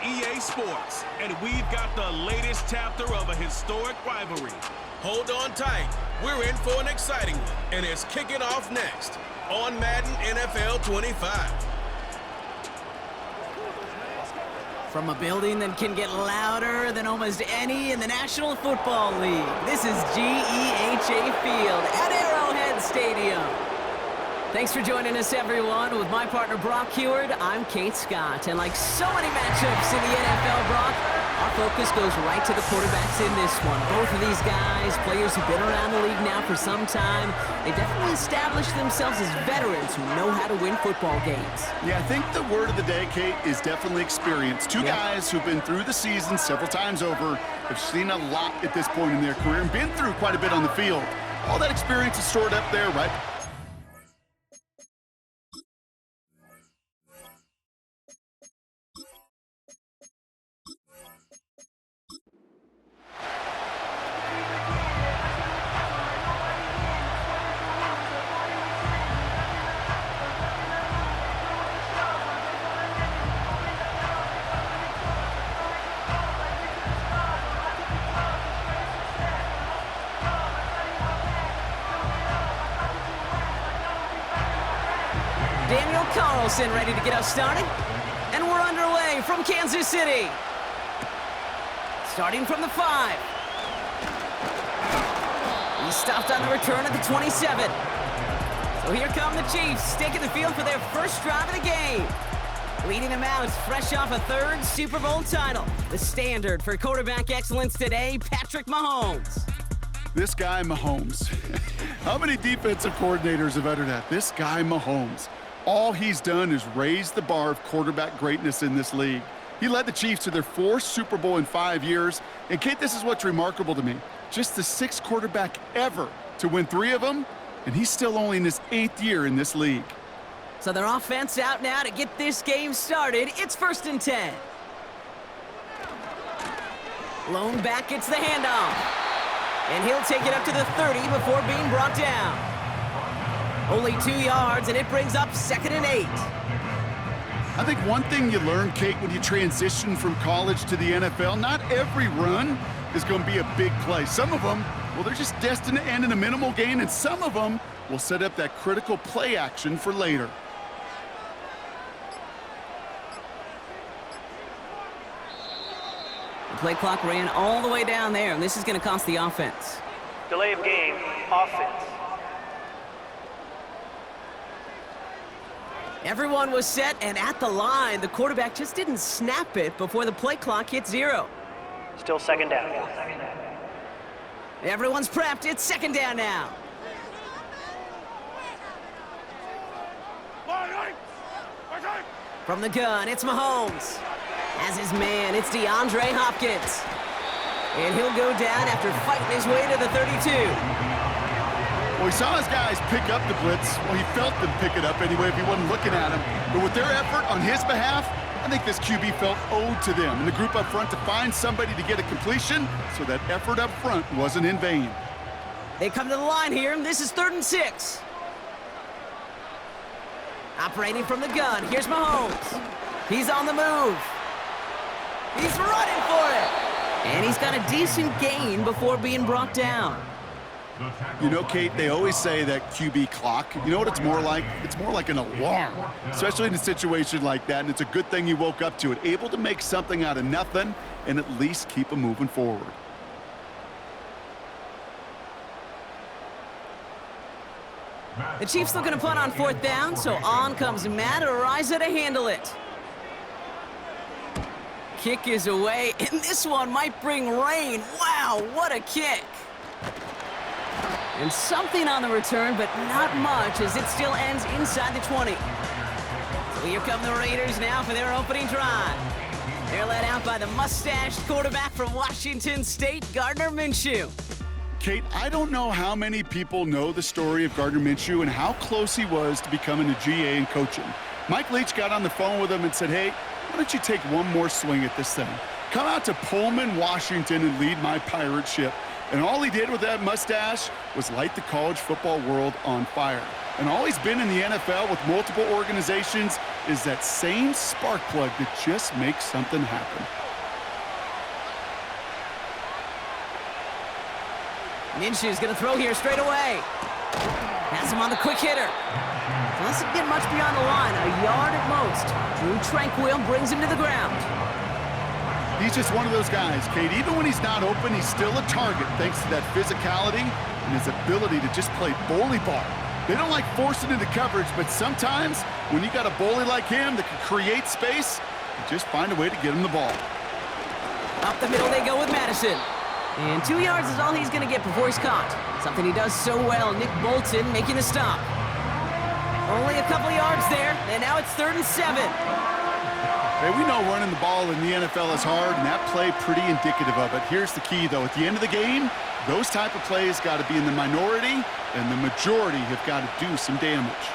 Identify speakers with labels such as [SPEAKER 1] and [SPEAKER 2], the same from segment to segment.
[SPEAKER 1] EA Sports, and we've got the latest chapter of a historic rivalry. Hold on tight. We're in for an exciting one, and it's kicking off next on Madden NFL 25.
[SPEAKER 2] From a building that can get louder than almost any in the National Football League, this is GEHA Field at Arrowhead Stadium. Thanks for joining us, everyone. With my partner, Brock Heward, I'm Kate Scott. And like so many matchups in the NFL, Brock, our focus goes right to the quarterbacks in this one. Both of these guys, players who've been around the league now for some time, they definitely established themselves as veterans who know how to win football games.
[SPEAKER 3] Yeah, I think the word of the day, Kate, is definitely experience. Two guys who've been through the season several times over, have seen a lot at this point in their career, and been through quite a bit on the field. All that experience is stored up there, right?
[SPEAKER 2] Daniel Carlson ready to get us started. And we're underway from Kansas City. Starting from the 5. He stopped on the return at the 27. So here come the Chiefs, taking the field for their first drive of the game. Leading them out is fresh off a third Super Bowl title. The standard for quarterback excellence today, Patrick Mahomes.
[SPEAKER 3] This guy, Mahomes. How many defensive coordinators have uttered that? This guy, Mahomes. All he's done is raise the bar of quarterback greatness in this league. He led the Chiefs to their 4th Super Bowl in 5 years. And, Kate, this is what's remarkable to me. Just the 6th quarterback ever to win 3 of them, and he's still only in his 8th year in this league.
[SPEAKER 2] So their offense out now to get this game started. It's 1st and 10. Lone back gets the handoff. And he'll take it up to the 30 before being brought down. Only 2 yards, and it brings up 2nd and 8.
[SPEAKER 3] I think one thing you learn, Kate, when you transition from college to the NFL, not every run is going to be a big play. Some of them, well, they're just destined to end in a minimal gain, and some of them will set up that critical play action for later.
[SPEAKER 2] The play clock ran all the way down there, and this is going to cost the offense.
[SPEAKER 4] Delay of game, offense.
[SPEAKER 2] Everyone was set and at the line. The quarterback just didn't snap it before the play clock hit 0.
[SPEAKER 4] Still 2nd down.
[SPEAKER 2] Everyone's prepped. It's 2nd down now. From the gun, it's Mahomes. As his man, it's DeAndre Hopkins. And he'll go down after fighting his way to the 32.
[SPEAKER 3] Well, he saw his guys pick up the blitz. Well, he felt them pick it up anyway if he wasn't looking at him. But with their effort on his behalf, I think this QB felt owed to them and the group up front to find somebody to get a completion, so that effort up front wasn't in vain.
[SPEAKER 2] They come to the line here, and this is 3rd and 6. Operating from the gun, here's Mahomes. He's on the move. He's running for it. And he's got a decent gain before being brought down.
[SPEAKER 3] You know, Kate, they always say that QB clock, you know what it's more like? It's more like an alarm, especially in a situation like that, and it's a good thing you woke up to it, able to make something out of nothing and at least keep them moving forward.
[SPEAKER 2] The Chiefs looking to punt on 4th down, so on comes Matt Araiza to handle it. Kick is away, and this one might bring rain. Wow, what a kick. And something on the return, but not much, as it still ends inside the 20. So here come the Raiders now for their opening drive. They're led out by the mustached quarterback from Washington State, Gardner Minshew.
[SPEAKER 3] Kate, I don't know how many people know the story of Gardner Minshew and how close he was to becoming a GA and coaching. Mike Leach got on the phone with him and said, hey, why don't you take one more swing at this thing? Come out to Pullman, Washington, and lead my pirate ship. And all he did with that mustache was light the college football world on fire. And all he's been in the NFL with multiple organizations is that same spark plug that just makes something happen.
[SPEAKER 2] Minshew's going to throw here straight away. Has him on the quick hitter. Doesn't get much beyond the line, a yard at most. Drew Tranquil brings him to the ground.
[SPEAKER 3] He's just one of those guys, Kate. Even when he's not open, he's still a target thanks to that physicality and his ability to just play bully ball. They don't like forcing into coverage, but sometimes when you got a bully like him that can create space, you just find a way to get him the ball.
[SPEAKER 2] Up the middle they go with Madison. And 2 yards is all he's going to get before he's caught. Something he does so well, Nick Bolton making the stop. Only a couple yards there, and now it's 3rd and 7.
[SPEAKER 3] Hey, we know running the ball in the NFL is hard, and that play pretty indicative of it. Here's the key, though. At the end of the game, those type of plays got to be in the minority, and the majority have got to do some damage.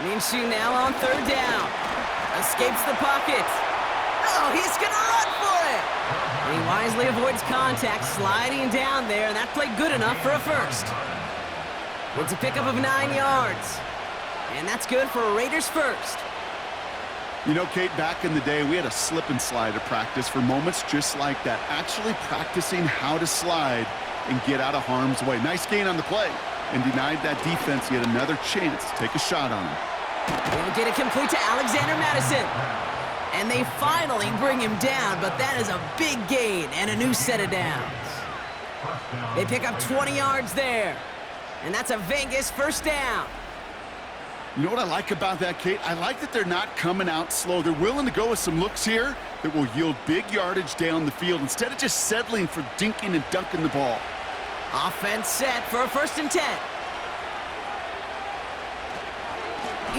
[SPEAKER 2] Minshew now on 3rd down. Escapes the pocket. Oh, he's going to run for it! And he wisely avoids contact, sliding down there, and that played good enough for a first. It's a pickup of 9 yards. And that's good for a Raiders first.
[SPEAKER 3] You know, Kate, back in the day, we had a slip and slide at practice for moments just like that. Actually practicing how to slide and get out of harm's way. Nice gain on the play and denied that defense yet another chance to take a shot on him.
[SPEAKER 2] They'll get it complete to Alexander Madison. And they finally bring him down, but that is a big gain and a new set of downs. They pick up 20 yards there. And that's a Vegas first down.
[SPEAKER 3] You know what I like about that, Kate? I like that they're not coming out slow. They're willing to go with some looks here that will yield big yardage down the field instead of just settling for dinking and dunking the ball.
[SPEAKER 2] Offense set for a 1st and 10.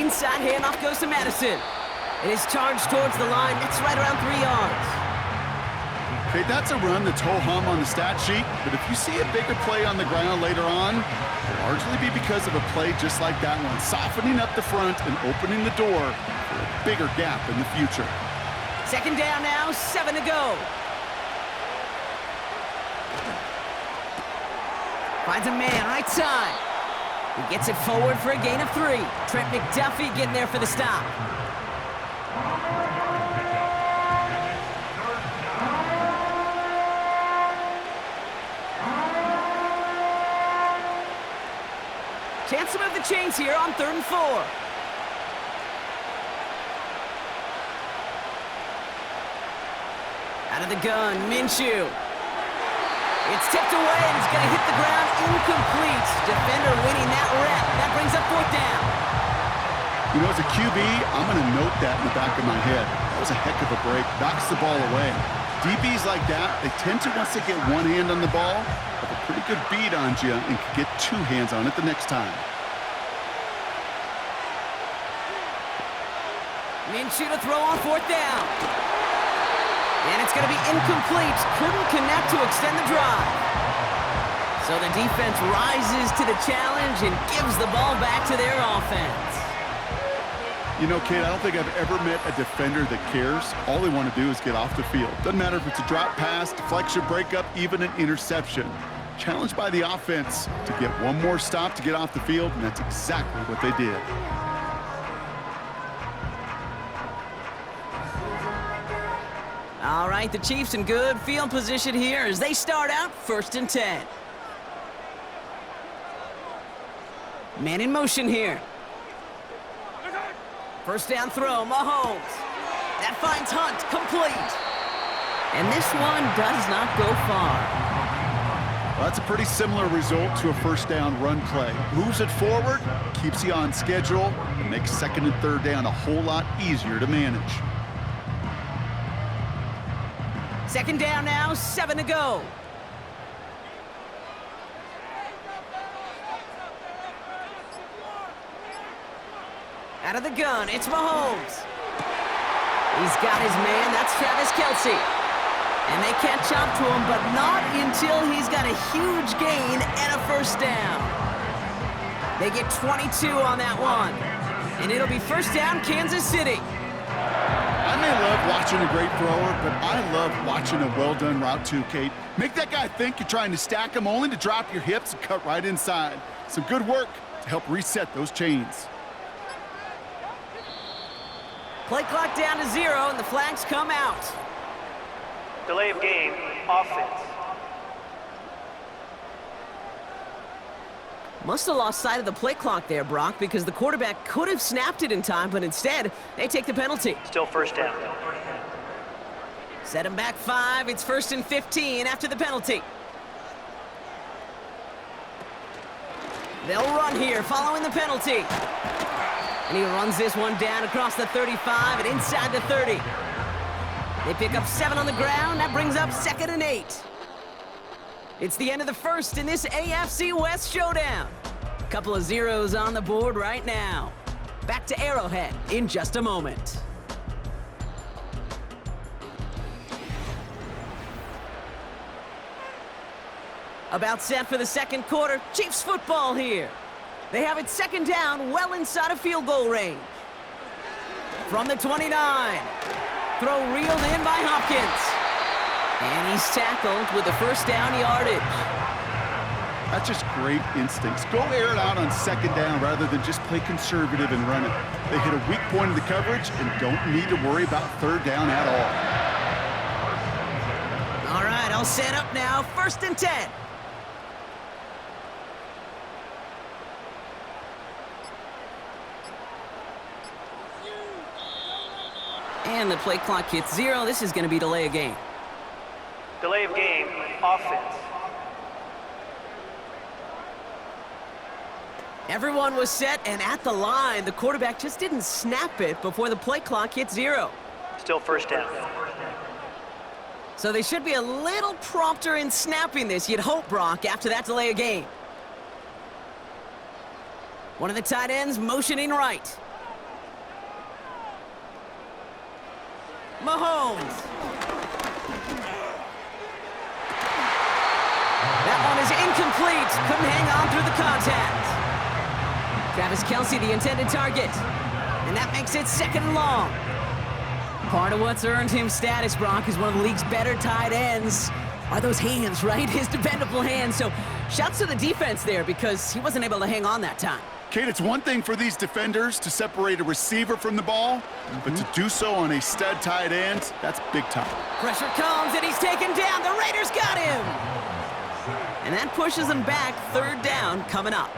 [SPEAKER 2] Inside handoff goes to Madison. It is charged towards the line. That's right around 3 yards.
[SPEAKER 3] Okay, that's a run that's ho-hum on the stat sheet, but if you see a bigger play on the ground later on, it'll largely be because of a play just like that one, softening up the front and opening the door for a bigger gap in the future.
[SPEAKER 2] 2nd down now, 7 to go. Finds a man, right side. He gets it forward for a gain of 3. Trent McDuffie getting there for the stop. Chance to move the chains here on 3rd and 4. Out of the gun, Minshew. It's tipped away and it's going to hit the ground incomplete. Defender winning that rep. That brings up 4th down.
[SPEAKER 3] You know, as a QB, I'm going to note that in the back of my head. That was a heck of a break. Knocks the ball away. DBs like that, they tend to, once they get one hand on the ball, have a pretty good beat on you and can get 2 hands on it the next time.
[SPEAKER 2] Minshew to throw on 4th down. And it's going to be incomplete. Couldn't connect to extend the drive. So the defense rises to the challenge and gives the ball back to their offense.
[SPEAKER 3] You know, Kate, I don't think I've ever met a defender that cares. All they want to do is get off the field. Doesn't matter if it's a drop pass, deflection, breakup, even an interception. Challenged by the offense to get one more stop to get off the field, and that's exactly what they did.
[SPEAKER 2] All right, the Chiefs in good field position here as they start out 1st and 10. Man in motion here. 1st down throw, Mahomes. That finds Hunt, complete. And this one does not go far.
[SPEAKER 3] Well, that's a pretty similar result to a 1st down run play. Moves it forward, keeps you on schedule, and makes 2nd and 3rd down a whole lot easier to manage.
[SPEAKER 2] 2nd down now, 7 to go. Out of the gun, it's Mahomes. He's got his man, that's Travis Kelce. And they catch up to him, but not until he's got a huge gain and a 1st down. They get 22 on that one. And it'll be 1st down, Kansas City.
[SPEAKER 3] I may love watching a great thrower, but I love watching a well-done route too, Kate. Make that guy think you're trying to stack him only to drop your hips and cut right inside. Some good work to help reset those chains.
[SPEAKER 2] Play clock down to 0, and the flags come out.
[SPEAKER 4] Delay of game, offense.
[SPEAKER 2] Must have lost sight of the play clock there, Brock, because the quarterback could have snapped it in time, but instead, they take the penalty.
[SPEAKER 4] Still first down.
[SPEAKER 2] Set him back 5. It's 1st and 15 after the penalty. They'll run here following the penalty. And he runs this one down across the 35 and inside the 30. They pick up 7 on the ground. That brings up 2nd and 8. It's the end of the first in this AFC West showdown. Couple of zeros on the board right now. Back to Arrowhead in just a moment. About set for the second quarter. Chiefs football here. They have it 2nd down, well inside of field goal range. From the 29. Throw reeled in by Hopkins. And he's tackled with the 1st down yardage.
[SPEAKER 3] That's just great instincts. Go air it out on 2nd down rather than just play conservative and run it. They hit a weak point in the coverage and don't need to worry about 3rd down at all.
[SPEAKER 2] All right, all set up now. 1st and 10. And the play clock hits 0. This is going to be delay of game.
[SPEAKER 4] Delay of game, offense.
[SPEAKER 2] Everyone was set and at the line. The quarterback just didn't snap it before the play clock hit 0.
[SPEAKER 4] Still first down.
[SPEAKER 2] So they should be a little prompter in snapping this, you'd hope, Brock, after that delay of game. One of the tight ends motioning right. Mahomes. That one is incomplete. Couldn't hang on through the contact. Travis Kelce, the intended target. And that makes it 2nd and long. Part of what's earned him status, Brock, is one of the league's better tight ends. Are those hands, right? His dependable hands. So shouts to the defense there because he wasn't able to hang on that time.
[SPEAKER 3] Kate, it's one thing for these defenders to separate a receiver from the ball, but to do so on a stud tight end, that's big time.
[SPEAKER 2] Pressure comes, and he's taken down. The Raiders got him. And that pushes him back. 3rd down coming up.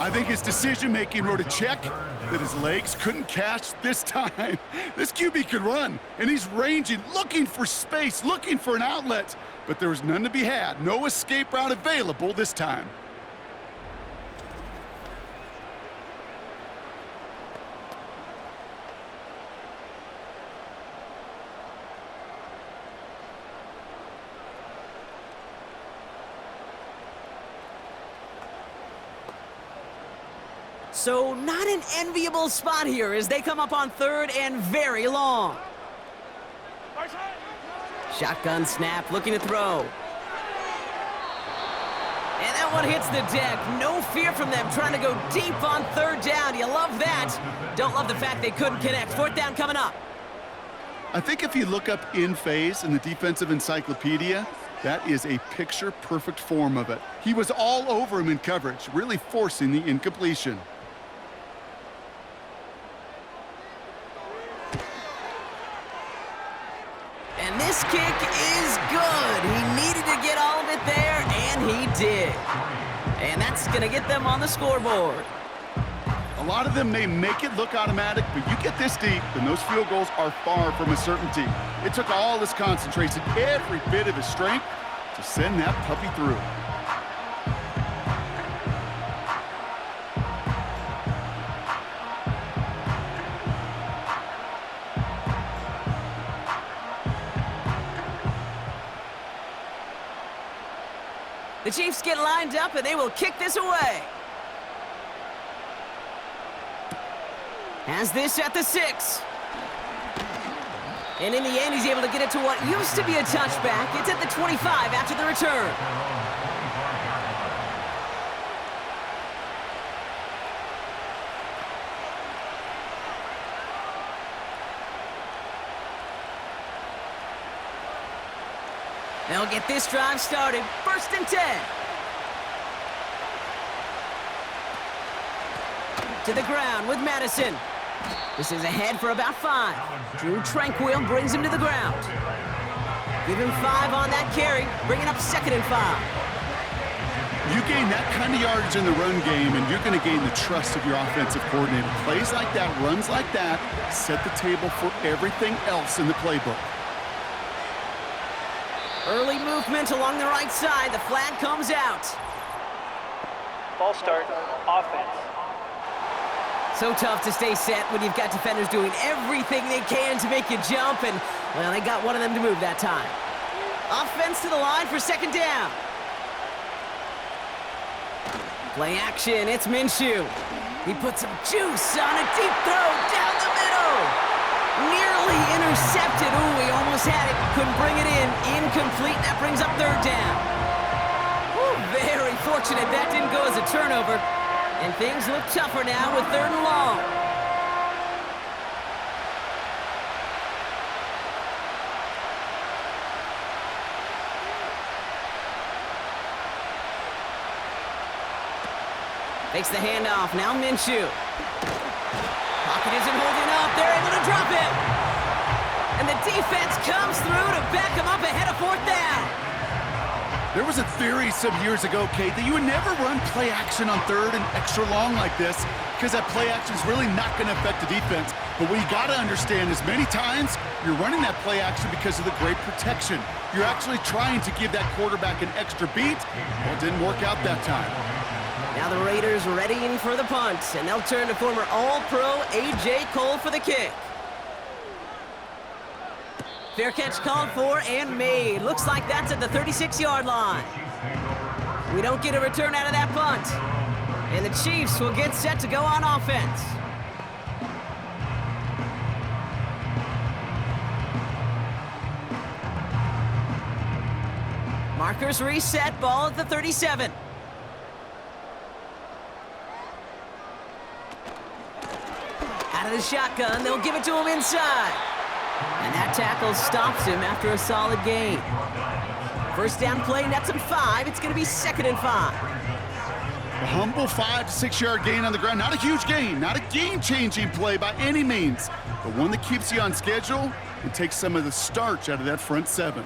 [SPEAKER 3] I think his decision-making wrote a check that his legs couldn't catch this time. This QB could run, and he's ranging, looking for space, looking for an outlet. But there was none to be had. No escape route available this time.
[SPEAKER 2] So not an enviable spot here as they come up on 3rd and very long. Shotgun snap, looking to throw. And that one hits the deck. No fear from them trying to go deep on 3rd down. You love that. Don't love the fact they couldn't connect. 4th down coming up.
[SPEAKER 3] I think if you look up in phase in the defensive encyclopedia, that is a picture-perfect form of it. He was all over him in coverage, really forcing the incompletion.
[SPEAKER 2] And this kick is good. He needed to get all of it there, and he did. And that's going to get them on the scoreboard.
[SPEAKER 3] A lot of them may make it look automatic, but you get this deep, and those field goals are far from a certainty. It took all his concentration, every bit of his strength, to send that puppy through.
[SPEAKER 2] The Chiefs get lined up, and they will kick this away. Has this at the 6. And in the end, he's able to get it to what used to be a touchback. It's at the 25 after the return. They'll get this drive started. 1st and 10. To the ground with Madison. This is ahead for about 5. Drew Tranquil brings him to the ground. Give him 5 on that carry, bringing up 2nd and 5.
[SPEAKER 3] You gain that kind of yardage in the run game, and you're going to gain the trust of your offensive coordinator. Plays like that, runs like that, set the table for everything else in the playbook.
[SPEAKER 2] Early movement along the right side. The flag comes out.
[SPEAKER 4] Ball start, offense.
[SPEAKER 2] So tough to stay set when you've got defenders doing everything they can to make you jump, and, well, they got one of them to move that time. Offense to the line for 2nd down. Play action, it's Minshew. He puts some juice on a deep throw down the middle. Nearly intercepted. Ooh, he almost had it. Couldn't bring it in. Incomplete. That brings up 3rd down. Ooh, very fortunate that didn't go as a turnover. And things look tougher now with 3rd and long. Makes the handoff. Now Minshew. Pocket isn't holding up. They're able to drop it. And the defense comes through to back him up ahead of 4th down.
[SPEAKER 3] There was a theory some years ago, Kate, that you would never run play action on 3rd and extra long like this because that play action is really not going to affect the defense. But what you got to understand is many times you're running that play action because of the great protection. You're actually trying to give that quarterback an extra beat. Well, it didn't work out that time.
[SPEAKER 2] Now the Raiders readying for the punt, and they'll turn to former All-Pro A.J. Cole for the kick. Fair catch called for and made. Looks like that's at the 36-yard line. We don't get a return out of that punt. And the Chiefs will get set to go on offense. Markers reset, ball at the 37. Out of the shotgun, they'll give it to him inside. And that tackle stops him after a solid gain. 1st down play, nets him 5. It's going to be 2nd and 5.
[SPEAKER 3] A humble 5 to 6 yard gain on the ground. Not a huge gain, not a game-changing play by any means, but one that keeps you on schedule and takes some of the starch out of that front 7.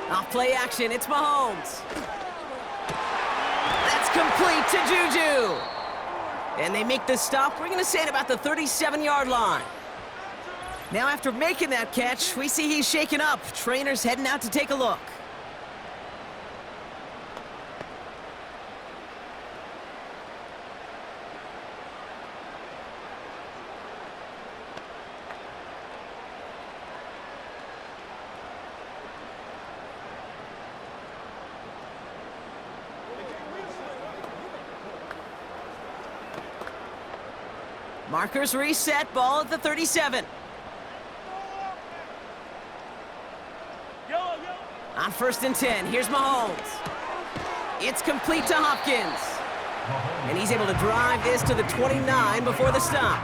[SPEAKER 2] Off play action, it's Mahomes. That's complete to Juju. And they make the stop. We're going to say at about the 37-yard line. Now after making that catch, we see he's shaken up. Trainer's heading out to take a look. Markers reset, ball at the 37. On 1st and 10, here's Mahomes. It's complete to Hopkins. And he's able to drive this to the 29 before the stop.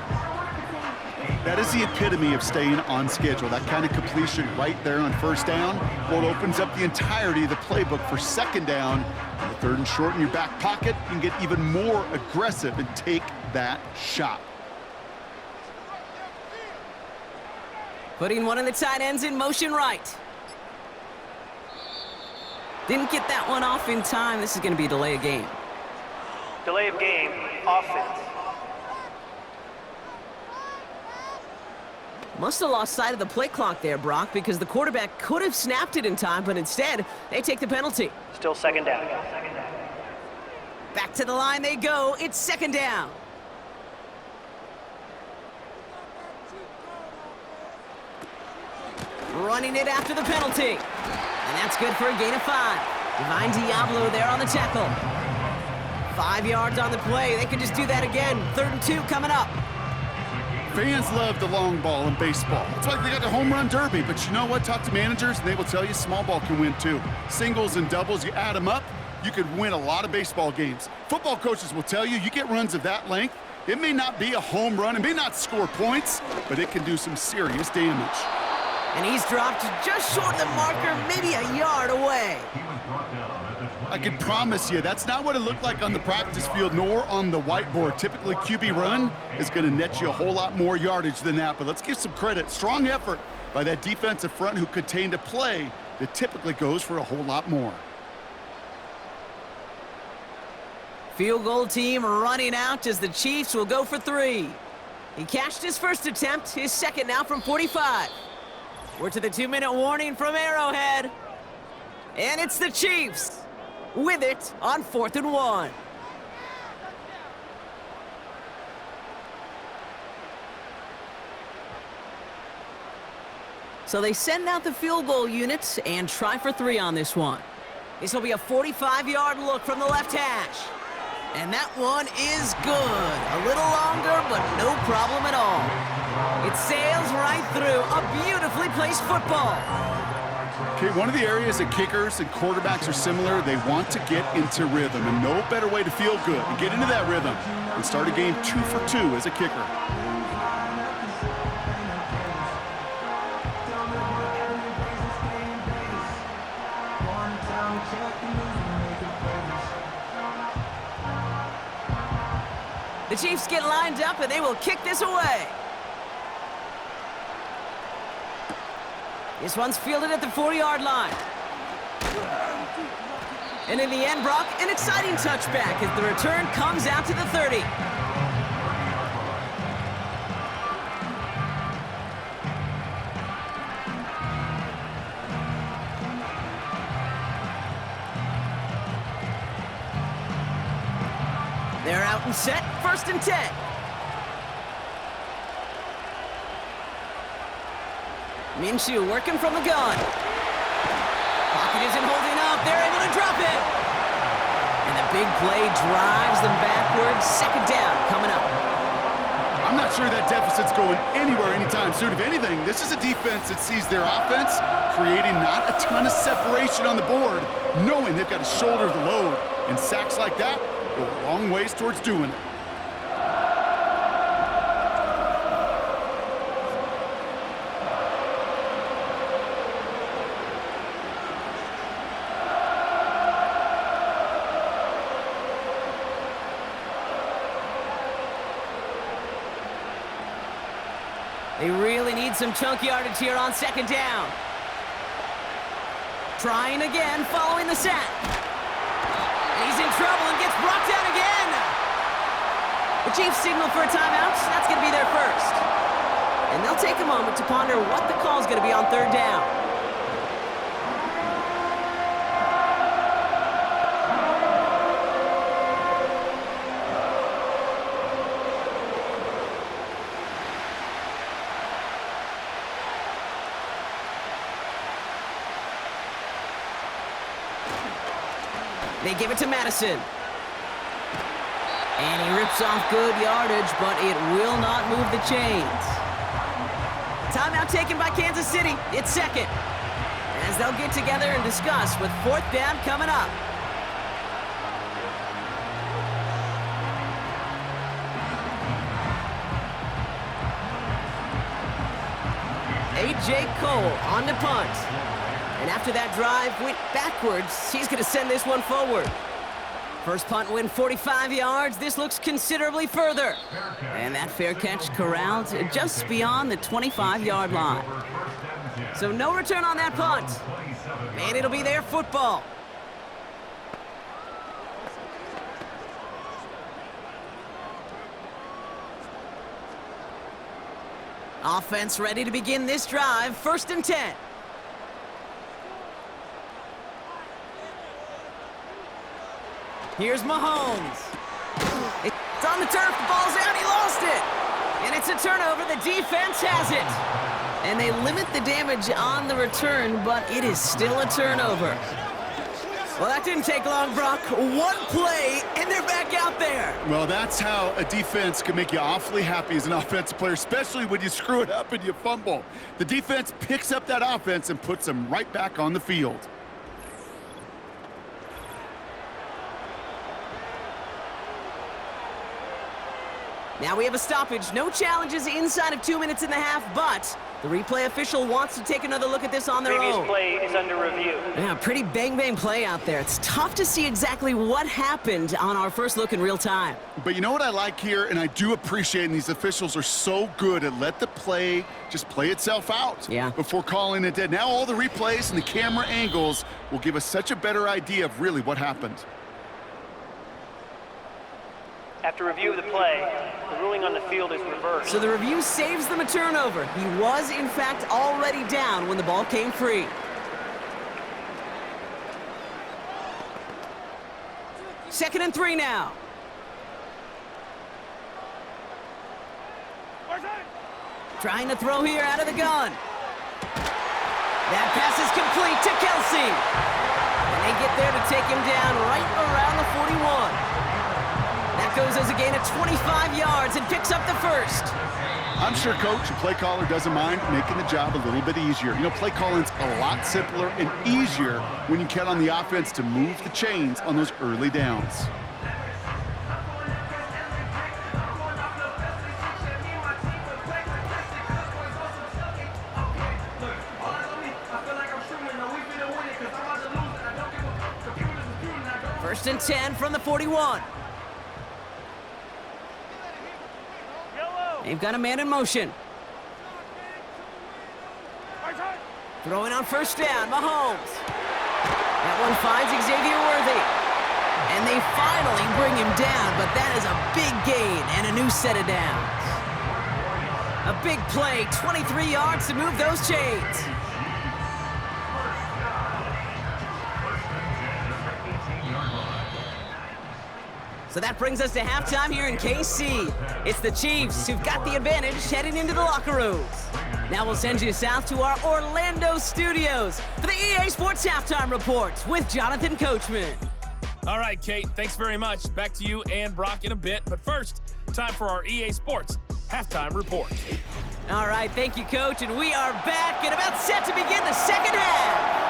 [SPEAKER 3] That is the epitome of staying on schedule. That kind of completion right there on 1st down. Well, it opens up the entirety of the playbook for 2nd down. The 3rd and short in your back pocket, you can get even more aggressive and take that shot.
[SPEAKER 2] Putting one of the tight ends in motion right. Didn't get that one off in time. This is going to be a delay of game.
[SPEAKER 4] Delay of game, offense.
[SPEAKER 2] Must have lost sight of the play clock there, Brock, because the quarterback could have snapped it in time, but instead, they take the penalty.
[SPEAKER 4] Still 2nd down.
[SPEAKER 2] Back to the line they go. It's 2nd down. Running it after the penalty. And that's good for a gain of 5. Divine Diablo there on the tackle. 5 yards on the play. They can just do that again. 3rd and 2 coming up.
[SPEAKER 3] Fans love the long ball in baseball. It's like they got the home run derby, but you know what? Talk to managers, and they will tell you small ball can win too. Singles and doubles, you add them up, you could win a lot of baseball games. Football coaches will tell you, you get runs of that length, it may not be a home run, it may not score points, but it can do some serious damage.
[SPEAKER 2] And he's dropped just short of the marker, maybe a yard away.
[SPEAKER 3] I can promise you that's not what it looked like on the practice field nor on the whiteboard. Typically, QB run is going to net you a whole lot more yardage than that. But let's give some credit. Strong effort by that defensive front who contained a play that typically goes for a whole lot more.
[SPEAKER 2] Field goal team running out as the Chiefs will go for 3. He cashed his first attempt, his second now from 45. We're to the 2-minute warning from Arrowhead. And it's the Chiefs with it on 4th and 1. So they send out the field goal units and try for 3 on this one. This will be a 45-yard look from the left hash. And that one is good. A little longer, but no problem at all. It sails right through a beautifully placed football.
[SPEAKER 3] Okay, one of the areas that kickers and quarterbacks are similar, they want to get into rhythm, and no better way to feel good and get into that rhythm and start a game 2 for 2 as a kicker.
[SPEAKER 2] The Chiefs get lined up and they will kick this away. This one's fielded at the 40-yard line. And in the end, Brock, an exciting touchback as the return comes out to the 30. They're out and set, 1st and 10. Minshew working from the gun. Pocket isn't holding up. They're able to drop it. And the big play drives them backwards. 2nd down coming up.
[SPEAKER 3] I'm not sure that deficit's going anywhere anytime soon. If anything, this is a defense that sees their offense creating not a ton of separation on the board, knowing they've got to shoulder the load. And sacks like that go a long ways towards doing it.
[SPEAKER 2] They really need some chunk yardage here on 2nd down. Trying again following the sack. And he's in trouble and gets brought down again. The Chiefs signal for a timeout. That's going to be their first. And they'll take a moment to ponder what the call is going to be on 3rd down. They give it to Madison. And he rips off good yardage, but it will not move the chains. Timeout taken by Kansas City. It's 2nd. As they'll get together and discuss with 4th down coming up. A.J. Cole on the punt. And after that drive went backwards, he's going to send this one forward. First punt win 45 yards. This looks considerably further. And that fair catch corralled just beyond the 25-yard line. So no return on that punt. And it'll be their football. Offense ready to begin this drive. 1st and 10. Here's Mahomes. It's on the turf. The ball's out. He lost it. And it's a turnover. The defense has it. And they limit the damage on the return, but it is still a turnover. Well, that didn't take long, Brock. One play, and they're back out there.
[SPEAKER 3] Well, that's how a defense can make you awfully happy as an offensive player, especially when you screw it up and you fumble. The defense picks up that offense and puts them right back on the field.
[SPEAKER 2] Now we have a stoppage. No challenges inside of 2 minutes and a half, but the replay official wants to take another look at this on their
[SPEAKER 4] Previous
[SPEAKER 2] own.
[SPEAKER 4] play is under review.
[SPEAKER 2] Yeah, pretty bang-bang play out there. It's tough to see exactly what happened on our first look in real time.
[SPEAKER 3] But you know what I like here, and I do appreciate, and these officials are so good at let the play just play itself out before calling it dead. Now all the replays and the camera angles will give us such a better idea of really what happened.
[SPEAKER 4] After review of the play, the ruling on the field is reversed.
[SPEAKER 2] So the review saves them a turnover. He was, in fact, already down when the ball came free. Second and 3 now. Trying to throw here out of the gun. That pass is complete to Kelsey. And they get there to take him down right around the 41. That goes as a gain of 25 yards and picks up the first.
[SPEAKER 3] I'm sure coach, the play caller, doesn't mind making the job a little bit easier. You know, play calling's a lot simpler and easier when you count on the offense to move the chains on those early downs.
[SPEAKER 2] First and 10 from the 41. They've got a man in motion. Throwing on first down, Mahomes. That one finds Xavier Worthy. And they finally bring him down, but that is a big gain and a new set of downs. A big play, 23 yards to move those chains. So that brings us to halftime here in KC. It's the Chiefs who've got the advantage heading into the locker rooms. Now we'll send you south to our Orlando studios for the EA Sports Halftime Report with Jonathan Coachman.
[SPEAKER 5] All right, Kate, thanks very much. Back to you and Brock in a bit. But first, time for our EA Sports Halftime Report.
[SPEAKER 2] All right, thank you, Coach. And we are back and about set to begin the second half.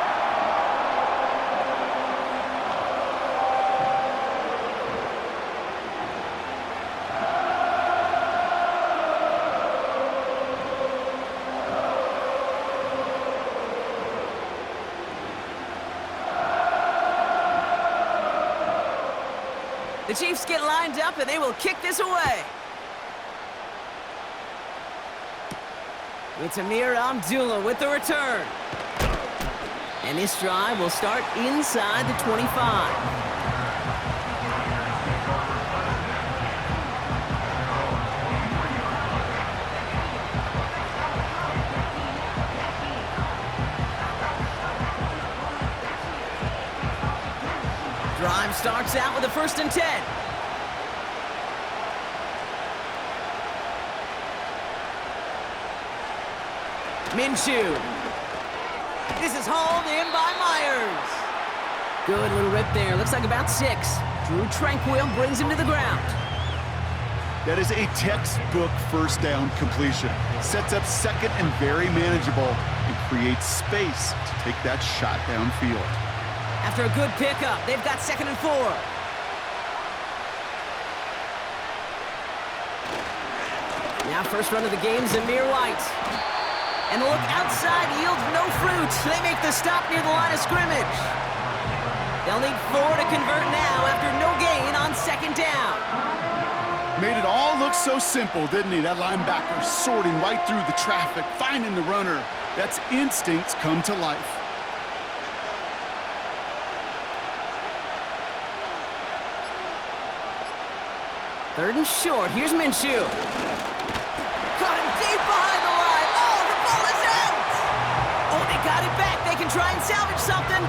[SPEAKER 2] The Chiefs get lined up, and they will kick this away. It's Amir Abdullah with the return. And this drive will start inside the 25. Drive starts out with a first and 10. Minshew. This is hauled in by Myers. Good little rip there. Looks like about 6. Drew Tranquil brings him to the ground.
[SPEAKER 3] That is a textbook first down completion. Sets up second and very manageable and creates space to take that shot downfield.
[SPEAKER 2] After a good pickup, they've got second and 4. Now first run of the game, Zamir White. And the look outside yields no fruit. They make the stop near the line of scrimmage. They'll need 4 to convert now after no gain on second down.
[SPEAKER 3] Made it all look so simple, didn't he? That linebacker sorting right through the traffic, finding the runner. That's instincts come to life.
[SPEAKER 2] Third and short. Here's Minshew. Caught him deep behind the line. Oh, the ball is out! Oh, they got it back. They can try and salvage something.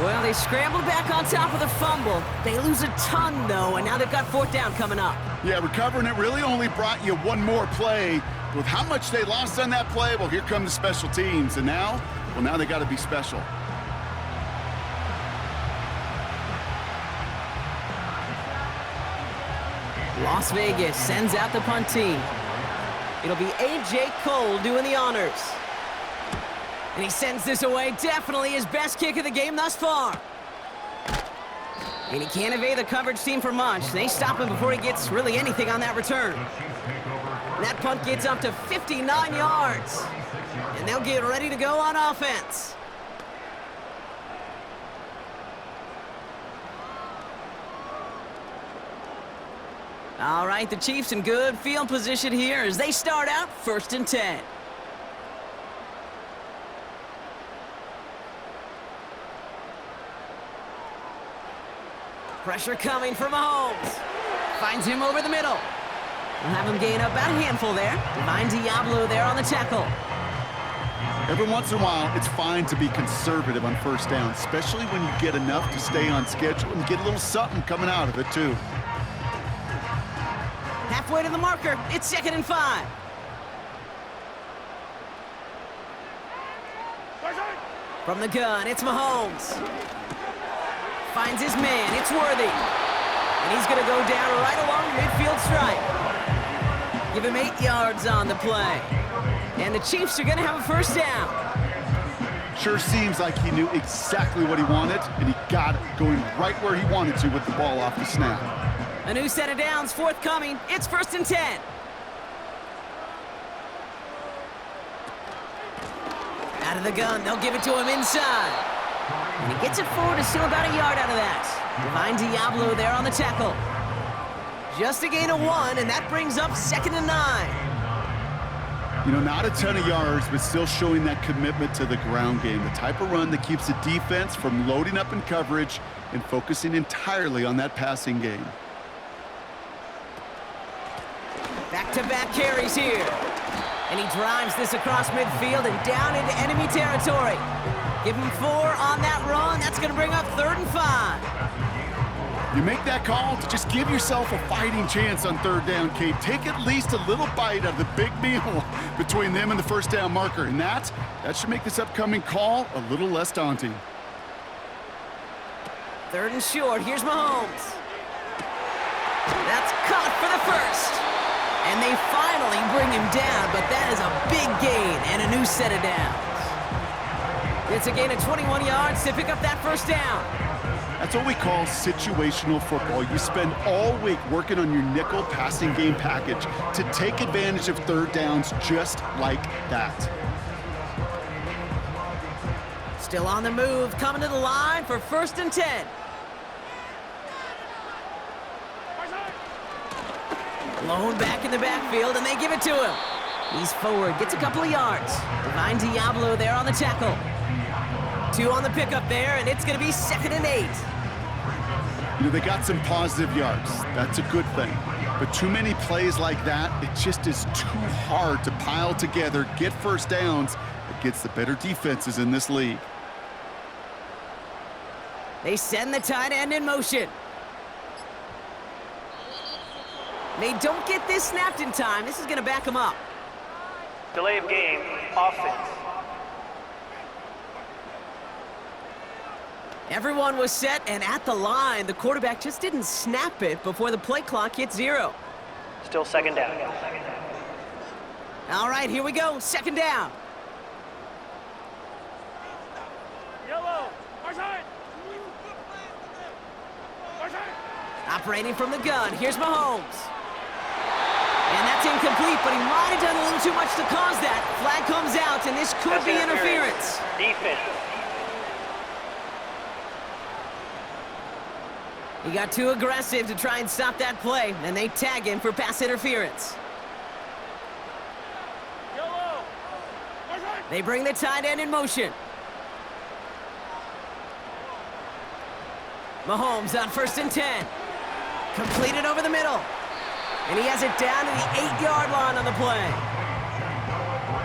[SPEAKER 2] Well, they scrambled back on top of the fumble. They lose a ton, though, and now they've got fourth down coming up.
[SPEAKER 3] Yeah, recovering it really only brought you one more play. With how much they lost on that play, well, here come the special teams. And now, well, now they got to be special.
[SPEAKER 2] Las Vegas sends out the punt team. It'll be A.J. Cole doing the honors. And he sends this away. Definitely his best kick of the game thus far. And he can't evade the coverage team for much. They stop him before he gets really anything on that return. And that punt gets up to 59 yards. And they'll get ready to go on offense. All right, the Chiefs in good field position here as they start out 1st and 10. Pressure coming from Mahomes. Finds him over the middle. We'll have him gain about a handful there. Divine Diablo there on the tackle.
[SPEAKER 3] Every once in a while, it's fine to be conservative on 1st down, especially when you get enough to stay on schedule and get a little something coming out of it, too.
[SPEAKER 2] Halfway to the marker, it's 2nd and 5. From the gun, it's Mahomes. Finds his man, it's Worthy. And he's gonna go down right along the midfield stripe. Give him 8 yards on the play. And the Chiefs are gonna have a 1st down.
[SPEAKER 3] Sure seems like he knew exactly what he wanted, and he got it, going right where he wanted to with the ball off the snap.
[SPEAKER 2] A new set of downs forthcoming. It's 1st and 10. Out of the gun, they'll give it to him inside. And he gets it forward to steal about a yard out of that. Divine Diablo there on the tackle. Just a gain of 1, and that brings up 2nd and 9.
[SPEAKER 3] You know, not a ton of yards, but still showing that commitment to the ground game. The type of run that keeps the defense from loading up in coverage and focusing entirely on that passing game.
[SPEAKER 2] Back-to-back carries here. And he drives this across midfield and down into enemy territory. Give him 4 on that run. That's going to bring up 3rd and 5.
[SPEAKER 3] You make that call to just give yourself a fighting chance on 3rd down, Kate. Take at least a little bite out of the big meal between them and the 1st down marker. And that should make this upcoming call a little less daunting.
[SPEAKER 2] 3rd and short. Here's Mahomes. That's caught for the 1st. And they finally bring him down, but that is a big gain and a new set of downs. It's a gain of 21 yards to pick up that 1st down.
[SPEAKER 3] That's what we call situational football. You spend all week working on your nickel passing game package to take advantage of 3rd downs just like that.
[SPEAKER 2] Still on the move, coming to the line for 1st and 10. Blown back in the backfield, and they give it to him. He's forward, gets a couple of yards. Divine Diablo there on the tackle. 2 on the pickup there, and it's going to be 2nd and 8.
[SPEAKER 3] You know, they got some positive yards. That's a good thing. But too many plays like that, it just is too hard to pile together, get 1st downs against the better defenses in this league.
[SPEAKER 2] They send the tight end in motion. They don't get this snapped in time. This is going to back them up.
[SPEAKER 4] Delay of game, offense.
[SPEAKER 2] Everyone was set and at the line. The quarterback just didn't snap it before the play clock hit 0.
[SPEAKER 4] Still 2nd down.
[SPEAKER 2] All right, here we go. 2nd down.
[SPEAKER 5] Yellow.
[SPEAKER 2] Operating from the gun. Here's Mahomes. And that's incomplete, but he might have done a little too much to cause that. Flag comes out, and this could be interference.
[SPEAKER 4] Defense.
[SPEAKER 2] He got too aggressive to try and stop that play, and they tag him for pass interference. They bring the tight end in motion. Mahomes on 1st and 10. Completed over the middle. And he has it down to the 8-yard line on the play.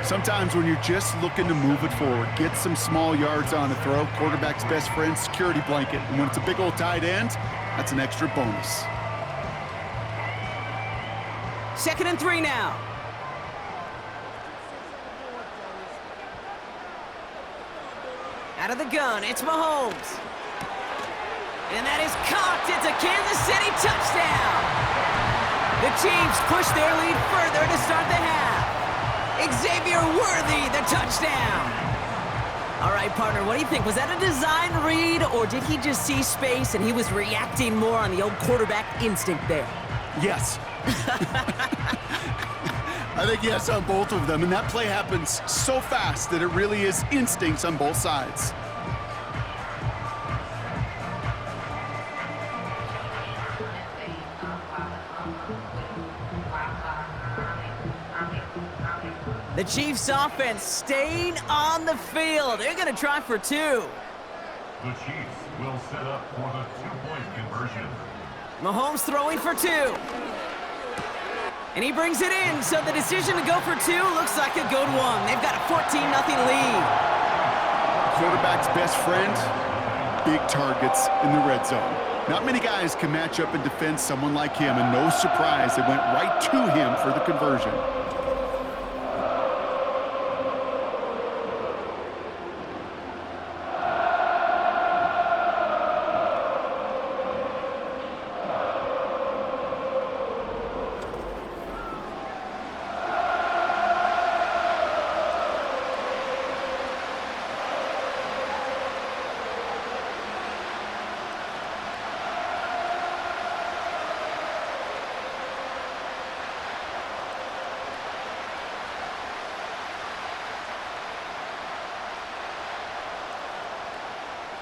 [SPEAKER 3] Sometimes when you're just looking to move it forward, get some small yards on the throw, quarterback's best friend, security blanket. And when it's a big old tight end, that's an extra bonus.
[SPEAKER 2] 2nd and 3 now. Out of the gun, it's Mahomes. And that is caught. It's a Kansas City touchdown. The Chiefs push their lead further to start the half. Xavier Worthy, the touchdown. All right, partner, what do you think? Was that a design read, or did he just see space and he was reacting more on the old quarterback instinct there?
[SPEAKER 3] Yes. I think yes on both of them, and that play happens so fast that it really is instincts on both sides.
[SPEAKER 2] The Chiefs offense staying on the field. They're going to try for two.
[SPEAKER 6] The Chiefs will set up for the two-point conversion.
[SPEAKER 2] Mahomes throwing for two. And he brings it in, so the decision to go for two looks like a good one. They've got a 14-0 lead.
[SPEAKER 3] Quarterback's best friend, big targets in the red zone. Not many guys can match up and defend someone like him, and no surprise, they went right to him for the conversion.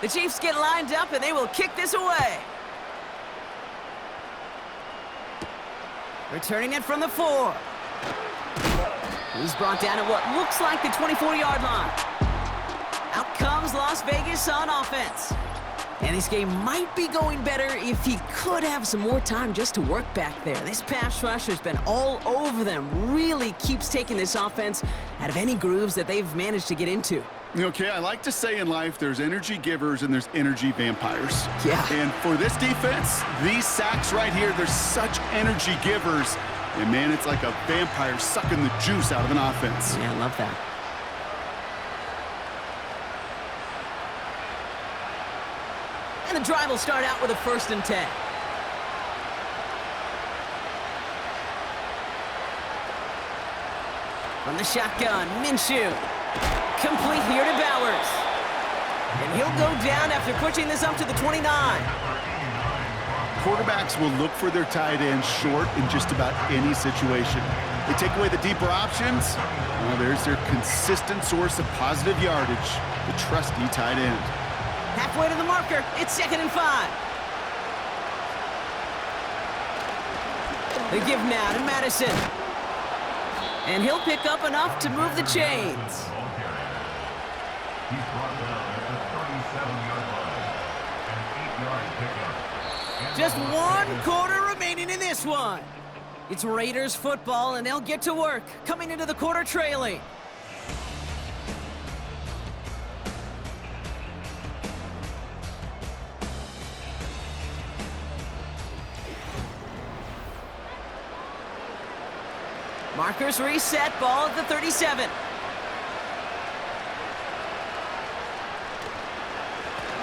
[SPEAKER 2] The Chiefs get lined up, and they will kick this away. Returning it from the 4. He's brought down at what looks like the 24-yard line. Out comes Las Vegas on offense. And this game might be going better if he could have some more time just to work back there. This pass rush has been all over them. Really keeps taking this offense out of any grooves that they've managed to get into.
[SPEAKER 3] Okay, I like to say in life there's energy givers and there's energy vampires.
[SPEAKER 2] Yeah.
[SPEAKER 3] And for this defense, these sacks right here, they're such energy givers. And man, it's like a vampire sucking the juice out of an offense.
[SPEAKER 2] Yeah, I love that. And the drive will start out with a 1st and 10. From the shotgun, Minshew. Complete here to Bowers. And he'll go down after pushing this up to the 29.
[SPEAKER 3] Quarterbacks will look for their tight end short in just about any situation. They take away the deeper options. Well, there's their consistent source of positive yardage, the trusty tight end.
[SPEAKER 2] Halfway to the marker, it's 2nd and 5. They give now to Madison. And he'll pick up enough to move the chains.
[SPEAKER 6] He's brought down at the 37-yard line. An 8-yard pickup.
[SPEAKER 2] Just 1 quarter remaining in this one. It's Raiders football, and they'll get to work, coming into the quarter trailing. Markers reset, ball at the 37.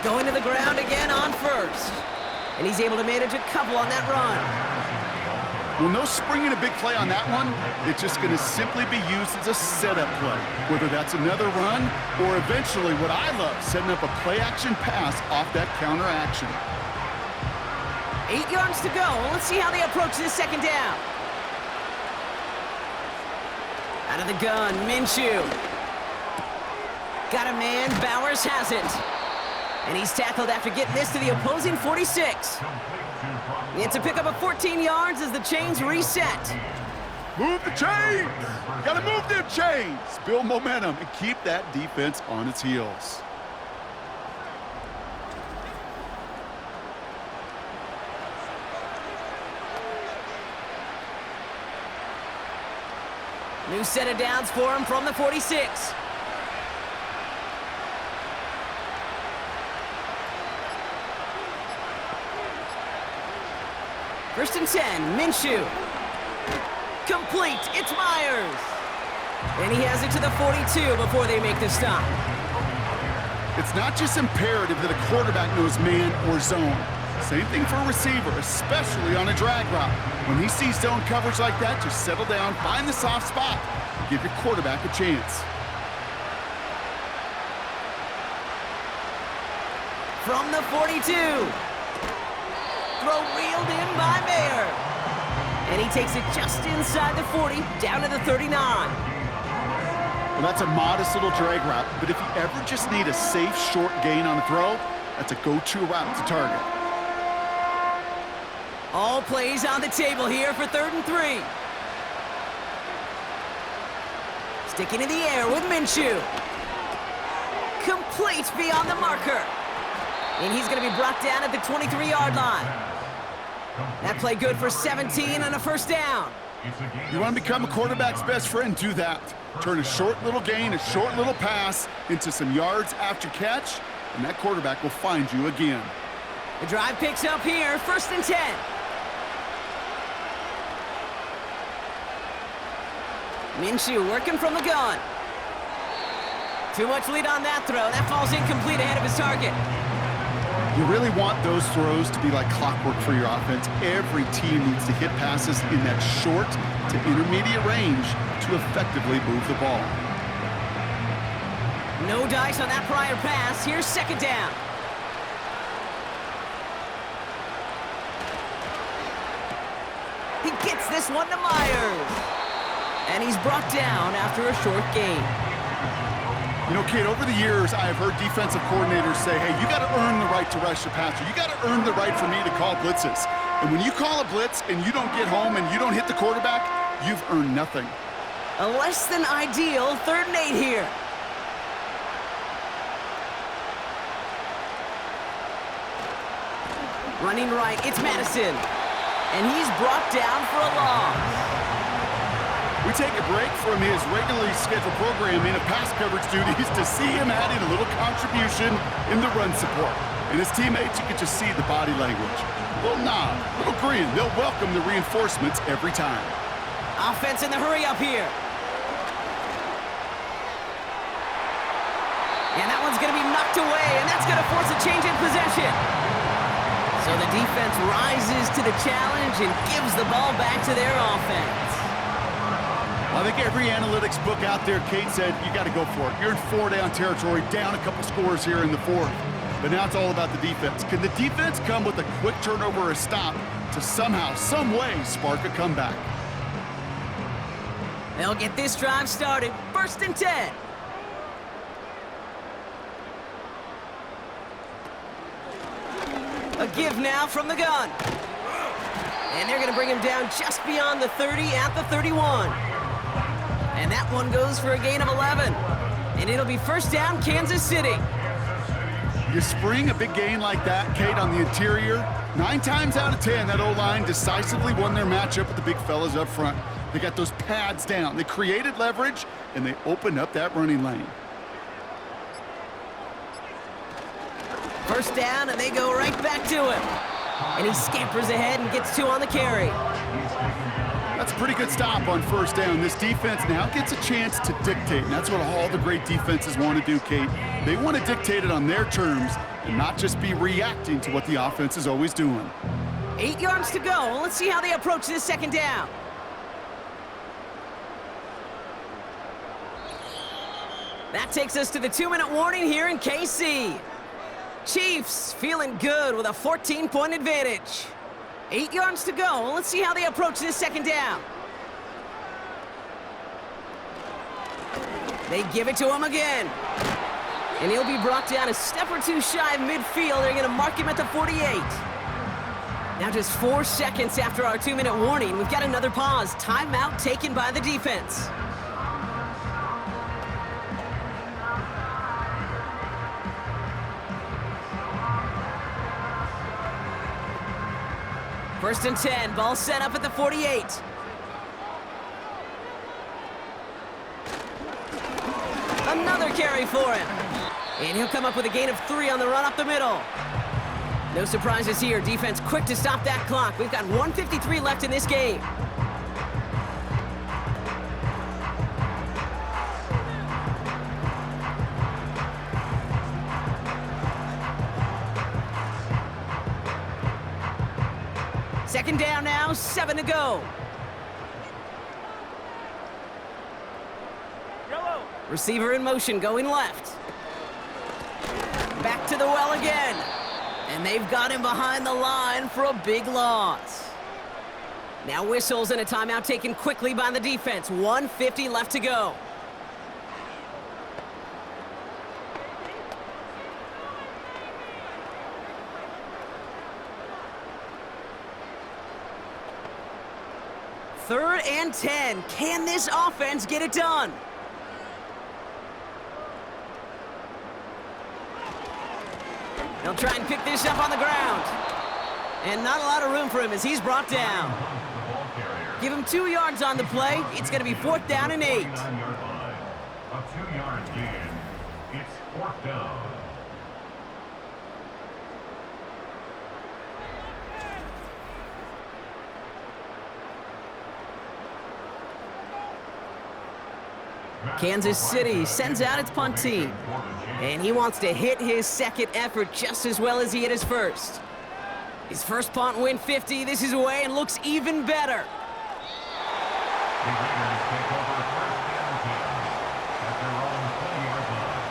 [SPEAKER 2] Going to the ground again on 1st. And he's able to manage a couple on that run.
[SPEAKER 3] Well, no springing a big play on that one. It's just going to simply be used as a setup play, whether that's another run or eventually what I love, setting up a play-action pass off that counter action.
[SPEAKER 2] 8 yards to go. Let's see how they approach this 2nd down. Out of the gun, Minshew. Got a man, Bowers has it. And he's tackled after getting this to the opposing 46. It's a pickup of 14 yards as the chains reset.
[SPEAKER 3] Move the chains! Gotta move them chains! Build momentum and keep that defense on its heels.
[SPEAKER 2] New set of downs for him from the 46. First and 10, Minshew. Complete, it's Myers. And he has it to the 42 before they make the stop.
[SPEAKER 3] It's not just imperative that a quarterback knows man or zone. Same thing for a receiver, especially on a drag route. When he sees zone coverage like that, just settle down, find the soft spot, and give your quarterback a chance.
[SPEAKER 2] from the 42. Throw reeled in by Mayer. And he takes it just inside the 40, down to the 39.
[SPEAKER 3] Well, that's a modest little drag route, but if you ever just need a safe, short gain on a throw, that's a go-to route to target.
[SPEAKER 2] All plays on the table here for 3rd and 3. Sticking in the air with Minshew. Complete beyond the marker. And he's going to be brought down at the 23-yard line. That play good for 17 and a first down.
[SPEAKER 3] You want to become a quarterback's best friend? Do that. Turn a short little gain, a short little pass into some yards after catch, and that quarterback will find you again.
[SPEAKER 2] The drive picks up here, 1st and 10. Minshew working from the gun. Too much lead on that throw. That falls incomplete ahead of his target.
[SPEAKER 3] You really want those throws to be like clockwork for your offense. Every team needs to hit passes in that short to intermediate range to effectively move the ball.
[SPEAKER 2] No dice on that prior pass. Here's 2nd down. He gets this one to Myers. And he's brought down after a short gain.
[SPEAKER 3] You know, Kate, over the years, I have heard defensive coordinators say, hey, you got to earn the right to rush the passer. You got to earn the right for me to call blitzes. And when you call a blitz and you don't get home and you don't hit the quarterback, you've earned nothing.
[SPEAKER 2] A less than ideal 3rd and 8 here. Running right, it's Madison. And he's brought down for a loss.
[SPEAKER 3] We take a break from his regularly scheduled programming of pass coverage duties to see him adding a little contribution in the run support. And his teammates, you can just see the body language. A little nod, a little grin. They'll welcome the reinforcements every time.
[SPEAKER 2] Offense in the hurry up here. And that one's going to be knocked away, and that's going to force a change in possession. So the defense rises to the challenge and gives the ball back to their offense.
[SPEAKER 3] I think every analytics book out there, Kate said, you got to go for it. You're in 4-down territory, down a couple scores here in the 4th. But now it's all about the defense. Can the defense come with a quick turnover or a stop to somehow, some way, spark a comeback?
[SPEAKER 2] They'll get this drive started. 1st and 10. A give now from the gun. And they're going to bring him down just beyond the 30 at the 31. And that one goes for a gain of 11. And it'll be 1st down, Kansas City.
[SPEAKER 3] You spring a big gain like that, Kate, on the interior, 9 times out of 10, that O-line decisively won their matchup with the big fellas up front. They got those pads down. They created leverage, and they opened up that running lane.
[SPEAKER 2] 1st down, and they go right back to him. And he scampers ahead and gets 2 on the carry.
[SPEAKER 3] That's a pretty good stop on 1st down. This defense now gets a chance to dictate, and that's what all the great defenses want to do, Kate. They want to dictate it on their terms and not just be reacting to what the offense is always doing.
[SPEAKER 2] 8 yards to go. Let's see how they approach this 2nd down. That takes us to the 2-minute warning here in KC. Chiefs feeling good with a 14-point advantage. 8 yards to go. Let's see how they approach this 2nd down. They give it to him again. And he'll be brought down a step or 2 shy of midfield. They're going to mark him at the 48. Now just 4 seconds after our 2-minute warning, we've got another pause. Timeout taken by the defense. First and 10, ball set up at the 48. Another carry for him. And he'll come up with a gain of 3 on the run up the middle. No surprises here. Defense quick to stop that clock. We've got 1:53 left in this game. Second down now, 7 to go. Receiver in motion, going left. Back to the well again. And they've got him behind the line for a big loss. Now whistles and a timeout taken quickly by the defense. 1:50 left to go. Third and 10. Can this offense get it done? He'll try and pick this up on the ground. And not a lot of room for him as he's brought down. Give him 2 yards on the play. It's going to be 4th down and 8.
[SPEAKER 6] A 2-yard gain. It's 4th down.
[SPEAKER 2] Kansas City sends out its punt team. And he wants to hit his second effort just as well as he hit his first. His first punt win 50. This is away and looks even better.
[SPEAKER 6] The Raiders take over 1st and 10 at their own 20-yard line.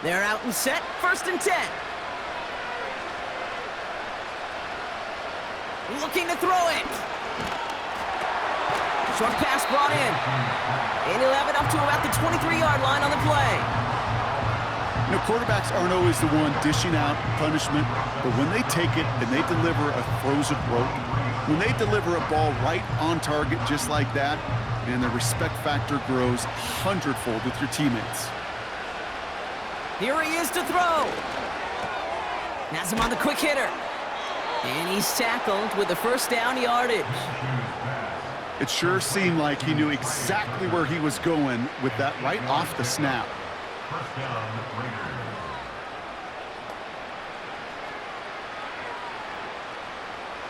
[SPEAKER 2] They're out and set. 1st and 10. Looking to throw it. Short pass brought in. And he'll have it up to about the 23-yard line on the play.
[SPEAKER 3] You know, quarterbacks aren't always the one dishing out punishment, but when they take it and they deliver a frozen rope, when they deliver a ball right on target just like that, and the respect factor grows 100-fold with your teammates.
[SPEAKER 2] Here he is to throw. Has him on the quick hitter. And he's tackled with the 1st down yardage.
[SPEAKER 3] It sure seemed like he knew exactly where he was going with that right off the snap.
[SPEAKER 6] 1st down,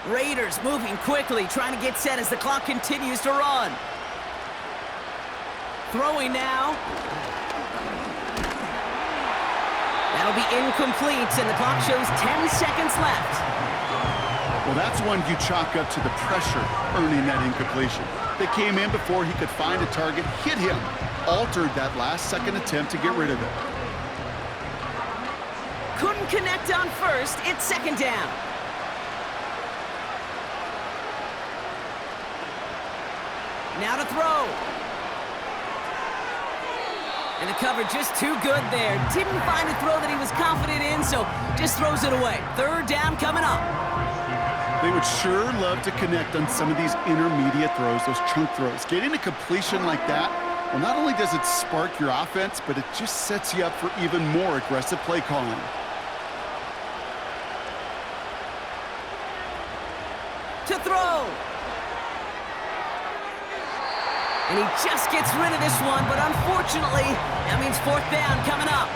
[SPEAKER 6] Raiders.
[SPEAKER 2] Raiders moving quickly, trying to get set as the clock continues to run. Throwing now. That'll be incomplete, and the clock shows 10 seconds left.
[SPEAKER 3] Well, that's one you chalk up to the pressure earning that incompletion. They came in before he could find a target, hit him, altered that last-second attempt to get rid of it.
[SPEAKER 2] Couldn't connect on first. It's 2nd down. Now to throw. And the cover just too good there. Didn't find a throw that he was confident in, so just throws it away. 3rd down coming up.
[SPEAKER 3] They would sure love to connect on some of these intermediate throws, those chunk throws. Getting a completion like that, well, not only does it spark your offense, but it just sets you up for even more aggressive play calling.
[SPEAKER 2] To throw. And he just gets rid of this one, but unfortunately, that means 4th down coming up.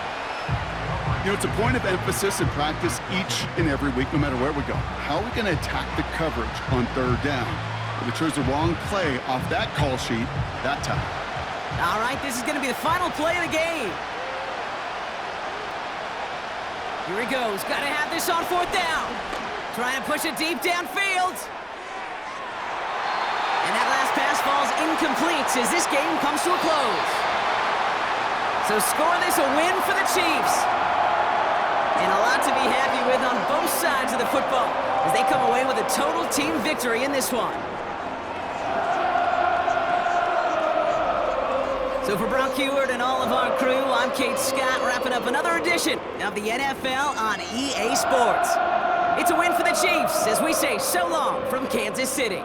[SPEAKER 3] You know, it's a point of emphasis in practice each and every week, no matter where we go. How are we going to attack the coverage on 3rd down? Well, they chose the wrong play off that call sheet that time.
[SPEAKER 2] All right, this is going to be the final play of the game. Here he goes. Got to have this on 4th down. Trying to push it deep downfield. And that last pass falls incomplete as this game comes to a close. So score this a win for the Chiefs. And a lot to be happy with on both sides of the football as they come away with a total team victory in this one. So for Brock Heward and all of our crew, I'm Kate Scott, wrapping up another edition of the NFL on EA Sports. It's a win for the Chiefs as we say so long from Kansas City.